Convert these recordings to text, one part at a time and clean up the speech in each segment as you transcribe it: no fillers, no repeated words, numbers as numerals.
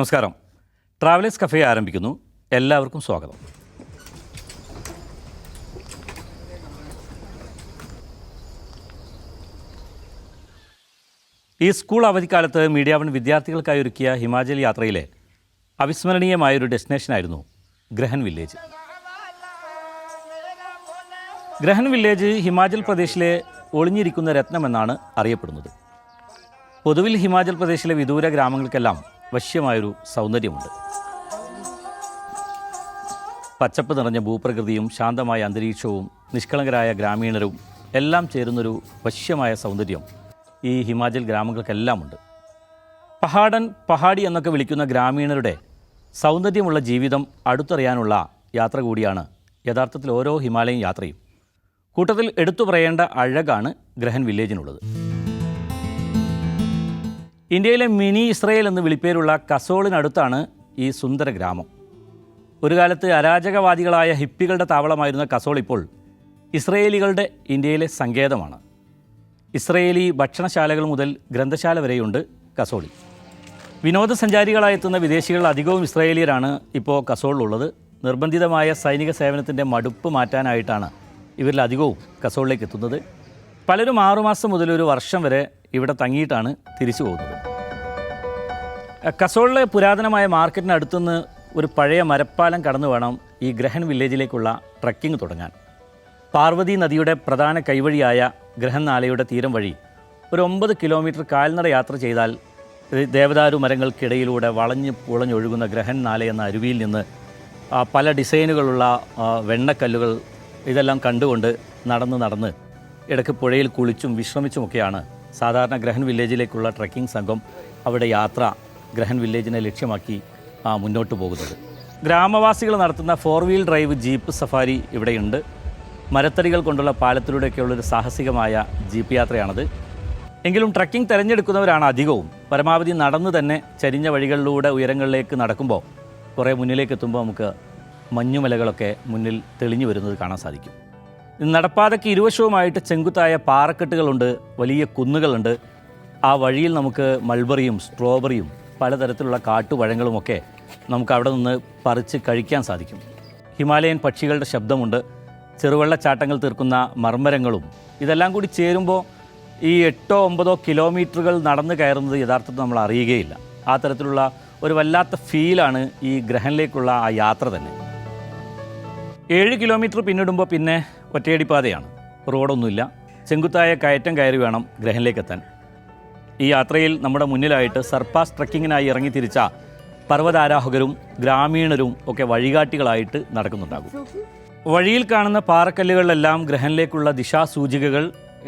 നമസ്കാരം. Travellers cafe ആരംഭിക്കുന്നു. എല്ലാവർക്കും സ്വാഗതം. ഈ സ്കൂൾ അവധിക്കാലത്ത് മീഡിയ വൺ വിദ്യാർത്ഥികൾക്കായി ഒരുക്കിയ ഹിമാചൽ യാത്രയിലെ അവിസ്മരണീയമായൊരു ഡെസ്റ്റിനേഷനായിരുന്നു ഗ്രഹൻ വില്ലേജ്. ഗ്രഹൻ വില്ലേജ് ഹിമാചൽ പ്രദേശിലെ ഒളിഞ്ഞിരിക്കുന്ന രത്നമെന്നാണ് അറിയപ്പെടുന്നത്. പൊതുവിൽ ഹിമാചൽ പ്രദേശിലെ വിദൂര ഗ്രാമങ്ങൾക്കെല്ലാം വശ്യമായൊരു സൗന്ദര്യമുണ്ട്. പച്ചപ്പ് നിറഞ്ഞ ഭൂപ്രകൃതിയും ശാന്തമായ അന്തരീക്ഷവും നിഷ്കളങ്കരായ ഗ്രാമീണരും എല്ലാം ചേരുന്നൊരു വശ്യമായ സൗന്ദര്യം ഈ ഹിമാചൽ ഗ്രാമങ്ങൾക്കെല്ലാമുണ്ട്. പഹാടി എന്നൊക്കെ വിളിക്കുന്ന ഗ്രാമീണരുടെ സൗന്ദര്യമുള്ള ജീവിതം അടുത്തറിയാനുള്ള യാത്ര കൂടിയാണ് യഥാർത്ഥത്തിൽ ഓരോ ഹിമാലയൻ യാത്രയും. കൂട്ടത്തിൽ എടുത്തു പറയേണ്ട അഴകാണ് ഗ്രഹൻ വില്ലേജിനുള്ളത്. ഇന്ത്യയിലെ മിനി ഇസ്രയേൽ എന്ന് വിളിപ്പേരുള്ള കസോളിനടുത്താണ് ഈ സുന്ദര ഗ്രാമം. ഒരു കാലത്ത് അരാജകവാദികളായ ഹിപ്പികളുടെ താവളമായിരുന്ന കസോൾ ഇപ്പോൾ ഇസ്രയേലികളുടെ ഇന്ത്യയിലെ സങ്കേതമാണ്. ഇസ്രയേലി ഭക്ഷണശാലകൾ മുതൽ ഗ്രന്ഥശാല വരെയുണ്ട് കസോളിൽ. വിനോദസഞ്ചാരികളായി എത്തുന്ന വിദേശികൾ അധികവും ഇസ്രയേലിയരാണ് ഇപ്പോൾ കസോളിലുള്ളത്. നിർബന്ധിതമായ സൈനിക സേവനത്തിൻ്റെ മടുപ്പ് മാറ്റാനായിട്ടാണ് ഇവരിലധികവും കസോളിലേക്ക് എത്തുന്നത്. പലരും 6 മാസം മുതൽ ഒരു വർഷം വരെ ഇവിടെ തങ്ങിയിട്ടാണ് തിരിച്ചു പോകുന്നത്. കസോളിലെ പുരാതനമായ മാർക്കറ്റിനടുത്തുനിന്ന് ഒരു പഴയ മരപ്പാലം കടന്നു വേണം ഈ ഗ്രഹൻ വില്ലേജിലേക്കുള്ള ട്രക്കിംഗ് തുടങ്ങാൻ. പാർവതി നദിയുടെ പ്രധാന കൈവഴിയായ ഗ്രഹൻ നാലയുടെ തീരം വഴി ഒരു 9 കിലോമീറ്റർ കാൽനട യാത്ര ചെയ്താൽ ദേവദാരു മരങ്ങൾക്കിടയിലൂടെ വളഞ്ഞൊഴുകുന്ന ഗ്രഹൻ നാല എന്ന അരുവിയിൽ നിന്ന് പല ഡിസൈനുകളുള്ള വെണ്ണക്കല്ലുകൾ ഇതെല്ലാം കണ്ടുകൊണ്ട് നടന്ന് ഇടയ്ക്ക് പുഴയിൽ കുളിച്ചും വിശ്രമിച്ചുമൊക്കെയാണ് സാധാരണ ഗ്രഹൻ വില്ലേജിലേക്കുള്ള ട്രക്കിംഗ് സംഘം അവിടെ യാത്ര ഗ്രഹൻ വില്ലേജിനെ ലക്ഷ്യമാക്കി മുന്നോട്ട് പോകുന്നത്. ഗ്രാമവാസികൾ നടത്തുന്ന 4 വീൽ ഡ്രൈവ് ജീപ്പ് സഫാരി ഇവിടെയുണ്ട്. മരത്തടികൾ കൊണ്ടുള്ള പാലത്തിലൂടെയൊക്കെയുള്ളൊരു സാഹസികമായ ജീപ്പ് യാത്രയാണത്. എങ്കിലും ട്രക്കിംഗ് തിരഞ്ഞെടുക്കുന്നവരാണ് അധികവും. പരമാവധി നടന്നു തന്നെ ചരിഞ്ഞ വഴികളിലൂടെ ഉയരങ്ങളിലേക്ക് നടക്കുമ്പോൾ കുറേ മുന്നിലേക്ക് എത്തുമ്പോൾ നമുക്ക് മഞ്ഞുമലകളൊക്കെ മുന്നിൽ തെളിഞ്ഞു വരുന്നത് കാണാൻ സാധിക്കും. നടപ്പാതയ്ക്ക് ഇരുവശവുമായിട്ട് ചെങ്കുത്തായ പാറക്കെട്ടുകളുണ്ട്, വലിയ കുന്നുകളുണ്ട്. ആ വഴിയിൽ നമുക്ക് മൾബറിയും സ്ട്രോബെറിയും പലതരത്തിലുള്ള കാട്ടുപഴങ്ങളുമൊക്കെ നമുക്ക് അവിടെ നിന്ന് പറിച്ച് കഴിക്കാൻ സാധിക്കും. ഹിമാലയൻ പക്ഷികളുടെ ശബ്ദമുണ്ട്, ചെറുവെള്ളച്ചാട്ടങ്ങൾ തീർക്കുന്ന മർമ്മരങ്ങളും. ഇതെല്ലാം കൂടി ചേരുമ്പോൾ ഈ 8-9 കിലോമീറ്ററുകൾ നടന്നു കയറുന്നത് യഥാർത്ഥത്തിൽ നമ്മൾ അറിയുകയില്ല. ആ തരത്തിലുള്ള ഒരു വല്ലാത്ത ഫീലാണ് ഈ ഗ്രഹനിലേക്കുള്ള ആ യാത്ര തന്നെ. 7 കിലോമീറ്റർ പിന്നിടുമ്പോൾ പിന്നെ ഒറ്റയടിപ്പാതയാണ്, റോഡൊന്നുമില്ല. ചെങ്കുത്തായ കയറ്റം കയറി വേണം ഗ്രഹനിലേക്ക് എത്താൻ. ഈ യാത്രയിൽ നമ്മുടെ മുന്നിലായിട്ട് സർപ്പാസ് ട്രക്കിങ്ങിനായി ഇറങ്ങിത്തിരിച്ച പർവ്വതാരോഹകരും ഗ്രാമീണരും ഒക്കെ വഴികാട്ടികളായിട്ട് നടക്കുന്നുണ്ടാകും. വഴിയിൽ കാണുന്ന പാറക്കല്ലുകളിലെല്ലാം ഗ്രഹനിലേക്കുള്ള ദിശാസൂചികകൾ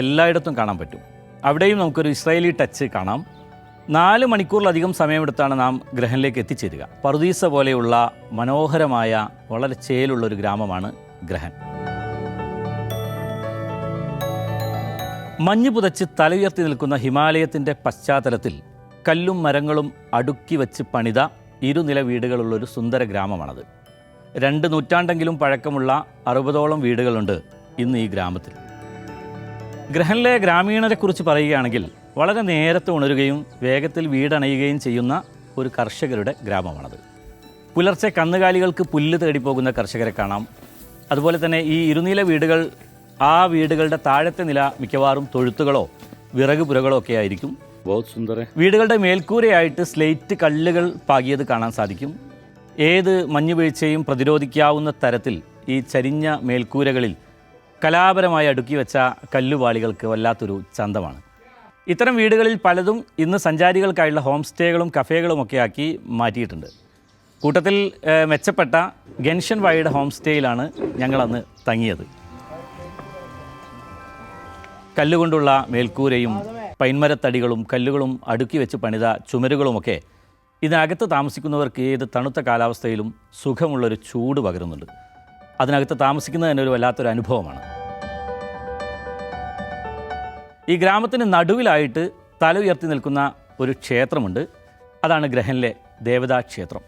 എല്ലായിടത്തും കാണാൻ പറ്റും. അവിടെയും നമുക്കൊരു ഇസ്രായേലി ടച്ച് കാണാം. 4 മണിക്കൂറിലധികം സമയമെടുത്താണ് നാം ഗ്രഹനിലേക്ക് എത്തിച്ചേരുക. പറുദീസ പോലെയുള്ള മനോഹരമായ വളരെ ചേലുള്ളൊരു ഗ്രാമമാണ് ഗ്രഹൻ. മഞ്ഞ് പുതച്ച് തലയുയർത്തി നിൽക്കുന്ന ഹിമാലയത്തിൻ്റെ പശ്ചാത്തലത്തിൽ കല്ലും മരങ്ങളും അടുക്കി വെച്ച് പണിത 2 നില വീടുകളുള്ളൊരു സുന്ദര ഗ്രാമമാണത്. 2 നൂറ്റാണ്ടെങ്കിലും പഴക്കമുള്ള 60ഓളം വീടുകളുണ്ട് ഇന്ന് ഈ ഗ്രാമത്തിൽ. ഗ്രഹനിലെ ഗ്രാമീണരെക്കുറിച്ച് പറയുകയാണെങ്കിൽ വളരെ നേരത്തെ ഉണരുകയും വേഗത്തിൽ വീടണയുകയും ചെയ്യുന്ന ഒരു കർഷകരുടെ ഗ്രാമമാണത്. പുലർച്ചെ കന്നുകാലികൾക്ക് പുല്ല് തേടിപ്പോകുന്ന കർഷകരെ കാണാം. അതുപോലെ തന്നെ ഈ 2 നില വീടുകൾ, ആ വീടുകളുടെ താഴത്തെ നില മിക്കവാറും തൊഴുത്തുകളോ വിറക് പുരകളോ ഒക്കെ ആയിരിക്കും. വീടുകളുടെ മേൽക്കൂരയായിട്ട് സ്ലേറ്റ് കല്ലുകൾ പാകിയത് കാണാൻ സാധിക്കും. ഏത് മഞ്ഞുവീഴ്ചയും പ്രതിരോധിക്കാവുന്ന തരത്തിൽ ഈ ചരിഞ്ഞ മേൽക്കൂരകളിൽ കലാപരമായി അടുക്കി വെച്ച കല്ലുപാളികൾക്ക് വല്ലാത്തൊരു ചന്തമാണ്. ഇത്തരം വീടുകളിൽ പലതും ഇന്ന് സഞ്ചാരികൾക്കായുള്ള ഹോം സ്റ്റേകളും കഫേകളുമൊക്കെ ആക്കി മാറ്റിയിട്ടുണ്ട്. കൂട്ടത്തിൽ മെച്ചപ്പെട്ട ഗൻഷൻ വായുടെ ഹോം സ്റ്റേയിലാണ് ഞങ്ങളന്ന് തങ്ങിയത്. കല്ലുകൊണ്ടുള്ള മേൽക്കൂരയും പൈൻമരത്തടികളും കല്ലുകളും അടുക്കി വെച്ച് പണിത ചുമരുകളുമൊക്കെ ഇതിനകത്ത് താമസിക്കുന്നവർക്ക് ഏത് തണുത്ത കാലാവസ്ഥയിലും സുഖമുള്ളൊരു ചൂട് പകരുന്നുണ്ട്. അതിനകത്ത് താമസിക്കുന്നത് തന്നെ ഒരു വല്ലാത്തൊരു അനുഭവമാണ്. ഈ ഗ്രാമത്തിന് നടുവിലായിട്ട് തല ഉയർത്തി നിൽക്കുന്ന ഒരു ക്ഷേത്രമുണ്ട്. അതാണ് ഗ്രഹനിലെ ദേവതാ ക്ഷേത്രം.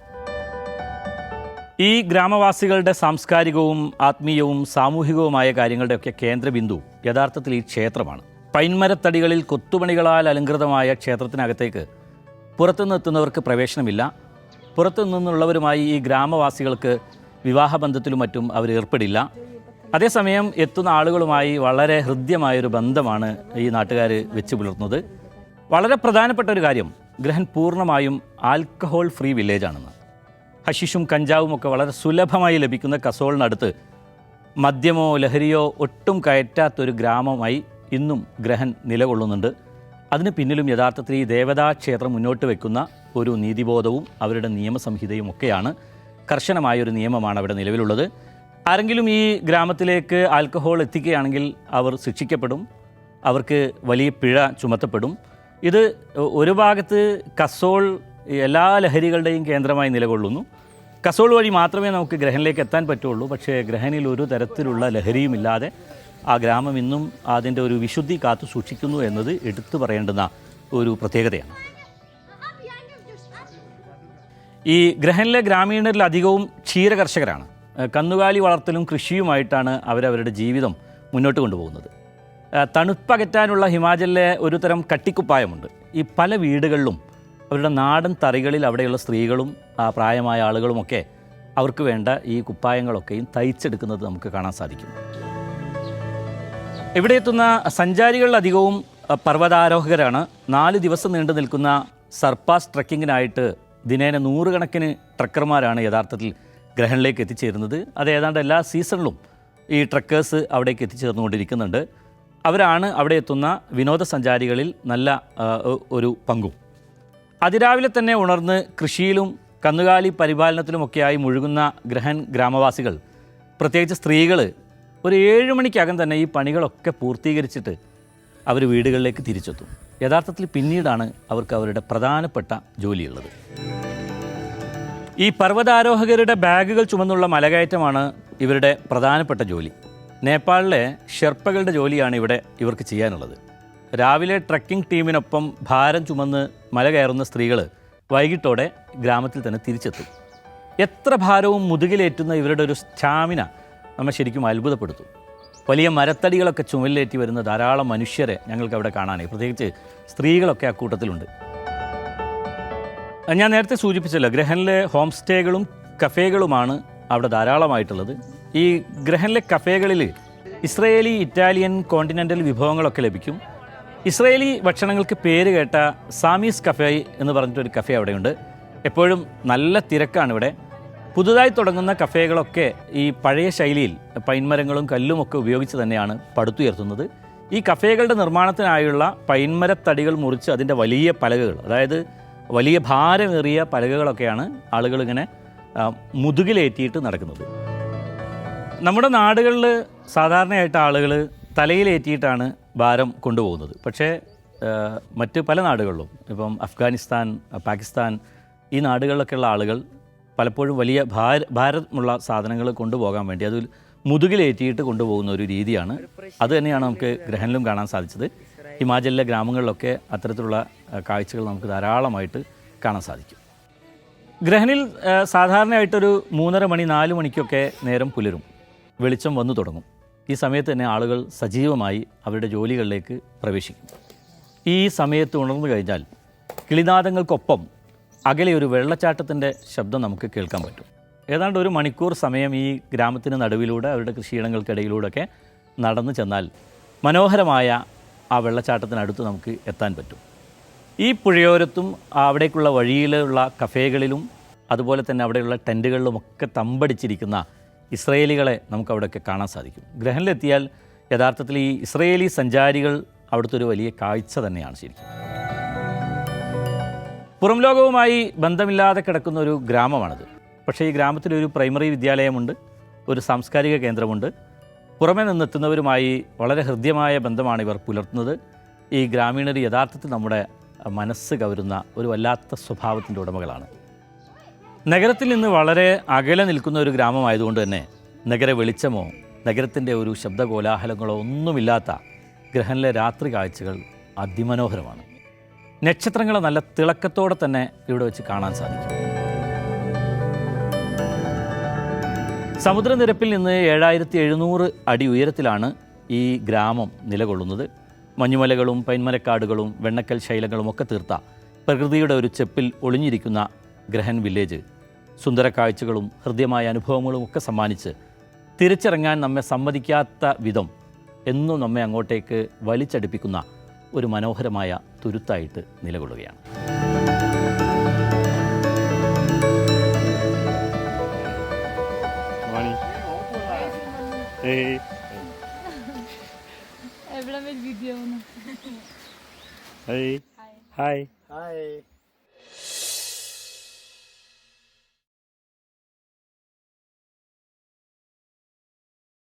ഈ ഗ്രാമവാസികളുടെ സാംസ്കാരികവും ആത്മീയവും സാമൂഹികവുമായ കാര്യങ്ങളുടെയൊക്കെ കേന്ദ്രബിന്ദു യഥാർത്ഥത്തിൽ ഈ ക്ഷേത്രമാണ്. പൈൻമരത്തടികളിൽ കൊത്തുപണികളാൽ അലങ്കൃതമായ ക്ഷേത്രത്തിനകത്തേക്ക് പുറത്തുനിന്ന് എത്തുന്നവർക്ക് പ്രവേശനമില്ല. പുറത്തു നിന്നുള്ളവരുമായി ഈ ഗ്രാമവാസികൾക്ക് വിവാഹബന്ധത്തിലും മറ്റും അവർ ഏർപ്പെടില്ല. അതേസമയം എത്തുന്ന ആളുകളുമായി വളരെ ഹൃദ്യമായൊരു ബന്ധമാണ് ഈ നാട്ടുകാർ വെച്ച് പുലർത്തുന്നത്. വളരെ പ്രധാനപ്പെട്ട ഒരു കാര്യം, ഗ്രഹൻ പൂർണ്ണമായും ആൽക്കഹോൾ ഫ്രീ വില്ലേജാണെന്ന്. ഹഷിഷും കഞ്ചാവും ഒക്കെ വളരെ സുലഭമായി ലഭിക്കുന്ന കസോളിനടുത്ത് മദ്യമോ ലഹരിയോ ഒട്ടും കയറ്റാത്തൊരു ഗ്രാമമായി ഇന്നും ഗ്രഹൻ നിലകൊള്ളുന്നുണ്ട്. അതിന് പിന്നിലും യഥാർത്ഥത്തിൽ ഈ ദേവതാ ക്ഷേത്രം മുന്നോട്ട് വയ്ക്കുന്ന ഒരു നീതിബോധവും അവരുടെ നിയമസംഹിതയും ഒക്കെയാണ്. കർശനമായൊരു നിയമമാണ് അവിടെ നിലവിലുള്ളത്. ആരെങ്കിലും ഈ ഗ്രാമത്തിലേക്ക് ആൽക്കഹോൾ എത്തിക്കുകയാണെങ്കിൽ അവർ ശിക്ഷിക്കപ്പെടും, അവർക്ക് വലിയ പിഴ ചുമത്തപ്പെടും. ഇത് ഒരു ഭാഗത്ത് കസോൾ എല്ലാ ലഹരികളുടെയും കേന്ദ്രമായി നിലകൊള്ളുന്നു. കസോൾ വഴി മാത്രമേ നമുക്ക് ഗ്രഹനിലേക്ക് എത്താൻ പറ്റുള്ളൂ. പക്ഷേ ഗ്രഹനിൽ ഒരു തരത്തിലുള്ള ലഹരിയുമില്ലാതെ ആ ഗ്രാമം ഇന്നും അതിൻ്റെ ഒരു വിശുദ്ധി കാത്തു സൂക്ഷിക്കുന്നു എന്നത് എടുത്തു പറയേണ്ടുന്ന ഒരു പ്രത്യേകതയാണ്. ഈ ഗ്രഹനിലെ ഗ്രാമീണരിലധികവും ക്ഷീരകർഷകരാണ്. കന്നുകാലി വളർത്തലും കൃഷിയുമായിട്ടാണ് അവരവരുടെ ജീവിതം മുന്നോട്ട് കൊണ്ടുപോകുന്നത്. തണുപ്പകറ്റാനുള്ള ഹിമാചലിലെ ഒരു തരം കട്ടിക്കുപ്പായമുണ്ട്. ഈ പല വീടുകളിലും അവരുടെ നാടൻ തറികളിൽ അവിടെയുള്ള സ്ത്രീകളും പ്രായമായ ആളുകളുമൊക്കെ അവർക്ക് വേണ്ട ഈ കുപ്പായങ്ങളൊക്കെയും തയ്ച്ചെടുക്കുന്നത് നമുക്ക് കാണാൻ സാധിക്കും. ഇവിടെ എത്തുന്ന സഞ്ചാരികളിലധികവും പർവ്വതാരോഹകരാണ്. 4 ദിവസം നീണ്ടു നിൽക്കുന്ന സർപ്പാസ് ട്രക്കിങ്ങിനായിട്ട് ദിനേന 100 കണക്കിന് ട്രക്കർമാരാണ് യഥാർത്ഥത്തിൽ ഗ്രഹനിലേക്ക് എത്തിച്ചേരുന്നത്. അത് ഏതാണ്ട് എല്ലാ സീസണിലും ഈ ട്രക്കേഴ്സ് അവിടേക്ക് എത്തിച്ചേർന്നുകൊണ്ടിരിക്കുന്നുണ്ട്. അവരാണ് അവിടെ എത്തുന്ന വിനോദസഞ്ചാരികളിൽ നല്ല ഒരു പങ്കും. അതിരാവിലെ തന്നെ ഉണർന്ന് കൃഷിയിലും കന്നുകാലി പരിപാലനത്തിലുമൊക്കെയായി മുഴുകുന്ന ഗ്രഹൻ ഗ്രാമവാസികൾ, പ്രത്യേകിച്ച് സ്ത്രീകൾ, ഒരു 7 മണിക്കകം തന്നെ ഈ പണികളൊക്കെ പൂർത്തീകരിച്ചിട്ട് അവർ വീടുകളിലേക്ക് തിരിച്ചെത്തും. യഥാർത്ഥത്തിൽ പിന്നീടാണ് അവർക്ക് അവരുടെ പ്രധാനപ്പെട്ട ജോലിയുള്ളത്. ഈ പർവ്വതാരോഹകരുടെ ബാഗുകൾ ചുമന്നുള്ള മലകയറ്റമാണ് ഇവരുടെ പ്രധാനപ്പെട്ട ജോലി. നേപ്പാളിലെ ഷെർപ്പകളുടെ ജോലിയാണ് ഇവിടെ ഇവർക്ക് ചെയ്യാനുള്ളത്. രാവിലെ ട്രക്കിംഗ് ടീമിനൊപ്പം ഭാരം ചുമന്ന് മല കയറുന്ന സ്ത്രീകൾ വൈകിട്ടോടെ ഗ്രാമത്തിൽ തന്നെ തിരിച്ചെത്തും. എത്ര ഭാരവും മുതുകിലേറ്റുന്ന ഇവരുടെ ഒരു സ്റ്റാമിന നമ്മെ ശരിക്കും അത്ഭുതപ്പെടുത്തും. വലിയ മരത്തടികളൊക്കെ ചുമലിലേറ്റി വരുന്ന ധാരാളം മനുഷ്യരെ ഞങ്ങൾക്ക് അവിടെ കാണാനായി, പ്രത്യേകിച്ച് സ്ത്രീകളൊക്കെ അക്കൂട്ടത്തിലുണ്ട്. ഞാൻ നേരത്തെ സൂചിപ്പിച്ചല്ലോ, ഗ്രഹനിലെ ഹോം സ്റ്റേകളും കഫേകളുമാണ് അവിടെ ധാരാളമായിട്ടുള്ളത്. ഈ ഗ്രഹനിലെ കഫേകളിൽ ഇസ്രയേലി, ഇറ്റാലിയൻ, കോണ്ടിനെൻ്റൽ വിഭവങ്ങളൊക്കെ ലഭിക്കും. ഇസ്രയേലി ഭക്ഷണങ്ങൾക്ക് പേര് കേട്ട സാമീസ് കഫേ എന്ന് പറഞ്ഞിട്ടൊരു കഫേ അവിടെയുണ്ട്. എപ്പോഴും നല്ല തിരക്കാണ് ഇവിടെ. പുതുതായി തുടങ്ങുന്ന കഫേകളൊക്കെ ഈ പഴയ ശൈലിയിൽ പൈൻമരങ്ങളും കല്ലുമൊക്കെ ഉപയോഗിച്ച് തന്നെയാണ് പടുത്തുയർത്തുന്നത്. ഈ കഫേകളുടെ നിർമ്മാണത്തിനായുള്ള പൈൻമരത്തടികൾ മുറിച്ച് അതിൻ്റെ വലിയ പലകകൾ, അതായത് വലിയ ഭാരമേറിയ പലകകളൊക്കെയാണ് ആളുകളിങ്ങനെ മുതുകിലേറ്റിയിട്ട് നടക്കുന്നത്. നമ്മുടെ നാടുകളിൽ സാധാരണയായിട്ട് ആളുകൾ തലയിലേറ്റിയിട്ടാണ് ഭാരം കൊണ്ടുപോകുന്നത്. പക്ഷേ മറ്റ് പല നാടുകളിലും, ഇപ്പം അഫ്ഗാനിസ്ഥാൻ, പാകിസ്ഥാൻ, ഈ നാടുകളിലൊക്കെയുള്ള ആളുകൾ പലപ്പോഴും വലിയ ഭാരമുള്ള സാധനങ്ങൾ കൊണ്ടുപോകാൻ വേണ്ടി അതിൽ മുതുകിലേറ്റിയിട്ട് കൊണ്ടുപോകുന്ന ഒരു രീതിയാണ്. അത് തന്നെയാണ് നമുക്ക് ഗ്രഹനിലും കാണാൻ സാധിച്ചത്. ഹിമാചലിലെ ഗ്രാമങ്ങളിലൊക്കെ അത്തരത്തിലുള്ള കാഴ്ചകൾ നമുക്ക് ധാരാളമായിട്ട് കാണാൻ സാധിക്കും. ഗ്രഹനിൽ സാധാരണയായിട്ടൊരു 3:30 മണി 4 മണിക്കൊക്കെ നേരം പുലരും, വെളിച്ചം വന്നു തുടങ്ങും. ഈ സമയത്ത് തന്നെ ആളുകൾ സജീവമായി അവരുടെ ജോലികളിലേക്ക് പ്രവേശിക്കും. ഈ സമയത്ത് ഉണർന്നു കഴിഞ്ഞാൽ കിളിനാദങ്ങൾക്കൊപ്പം അകലെ ഒരു വെള്ളച്ചാട്ടത്തിൻ്റെ ശബ്ദം നമുക്ക് കേൾക്കാൻ പറ്റും. ഏതാണ്ട് 1 മണിക്കൂർ സമയം ഈ ഗ്രാമത്തിന് നടുവിലൂടെ അവരുടെ കൃഷിയിടങ്ങൾക്കിടയിലൂടെയൊക്കെ നടന്നു ചെന്നാൽ മനോഹരമായ ആ വെള്ളച്ചാട്ടത്തിനടുത്ത് നമുക്ക് എത്താൻ പറ്റും. ഈ പുഴയോരത്തും അവിടേക്കുള്ള വഴിയിലുള്ള കഫേകളിലും അതുപോലെ തന്നെ അവിടെയുള്ള ടെൻറ്റുകളിലുമൊക്കെ തമ്പടിച്ചിരിക്കുന്ന ഇസ്രയേലികളെ നമുക്കവിടെയൊക്കെ കാണാൻ സാധിക്കും. ഗ്രഹനിലെത്തിയാൽ യഥാർത്ഥത്തിൽ ഈ ഇസ്രയേലി സഞ്ചാരികൾ അവിടുത്തെ ഒരു വലിയ കാഴ്ച തന്നെയാണ് ശരിക്കും. പുറം ലോകവുമായി ബന്ധമില്ലാതെ കിടക്കുന്ന ഒരു ഗ്രാമമാണിത്. പക്ഷേ ഈ ഗ്രാമത്തിലൊരു പ്രൈമറി വിദ്യാലയമുണ്ട്, ഒരു സാംസ്കാരിക കേന്ദ്രമുണ്ട്. പുറമെ നിന്നെത്തുന്നവരുമായി വളരെ ഹൃദ്യമായ ബന്ധമാണ് ഇവർ പുലർത്തുന്നത്. ഈ ഗ്രാമീണർ യഥാർത്ഥത്തിൽ നമ്മുടെ മനസ്സ് കവരുന്ന ഒരു വല്ലാത്ത സ്വഭാവത്തിൻ്റെ ഉടമകളാണ്. നഗരത്തിൽ നിന്ന് വളരെ അകലെ നിൽക്കുന്ന ഒരു ഗ്രാമമായതുകൊണ്ട് തന്നെ നഗര വെളിച്ചമോ നഗരത്തിൻ്റെ ഒരു ശബ്ദകോലാഹലങ്ങളോ ഒന്നുമില്ലാത്ത ഗ്രഹനിലെ രാത്രി കാഴ്ചകൾ അതിമനോഹരമാണ്. നക്ഷത്രങ്ങളെ നല്ല തിളക്കത്തോടെ തന്നെ ഇവിടെ വെച്ച് കാണാൻ സാധിക്കും. സമുദ്രനിരപ്പിൽ നിന്ന് 7700 അടി ഉയരത്തിലാണ് ഈ ഗ്രാമം നിലകൊള്ളുന്നത്. മഞ്ഞുമലകളും പൈൻമരക്കാടുകളും വെണ്ണക്കൽ ശൈലങ്ങളും ഒക്കെ തീർത്ത പ്രകൃതിയുടെ ഒരു ചെപ്പിൽ ഒളിഞ്ഞിരിക്കുന്ന ഗ്രഹൻ വില്ലേജ് സുന്ദര കാഴ്ചകളും ഹൃദ്യമായ അനുഭവങ്ങളും ഒക്കെ സമ്മാനിച്ച് തിരിച്ചിറങ്ങാൻ നമ്മെ സമ്മതിക്കാത്ത വിധം എന്നും നമ്മെ അങ്ങോട്ടേക്ക് വലിച്ചടിപ്പിക്കുന്ന ഒരു മനോഹരമായ തുരുത്തായിട്ട് നിലകൊള്ളുകയാണ്. Hey. Hi. Hi.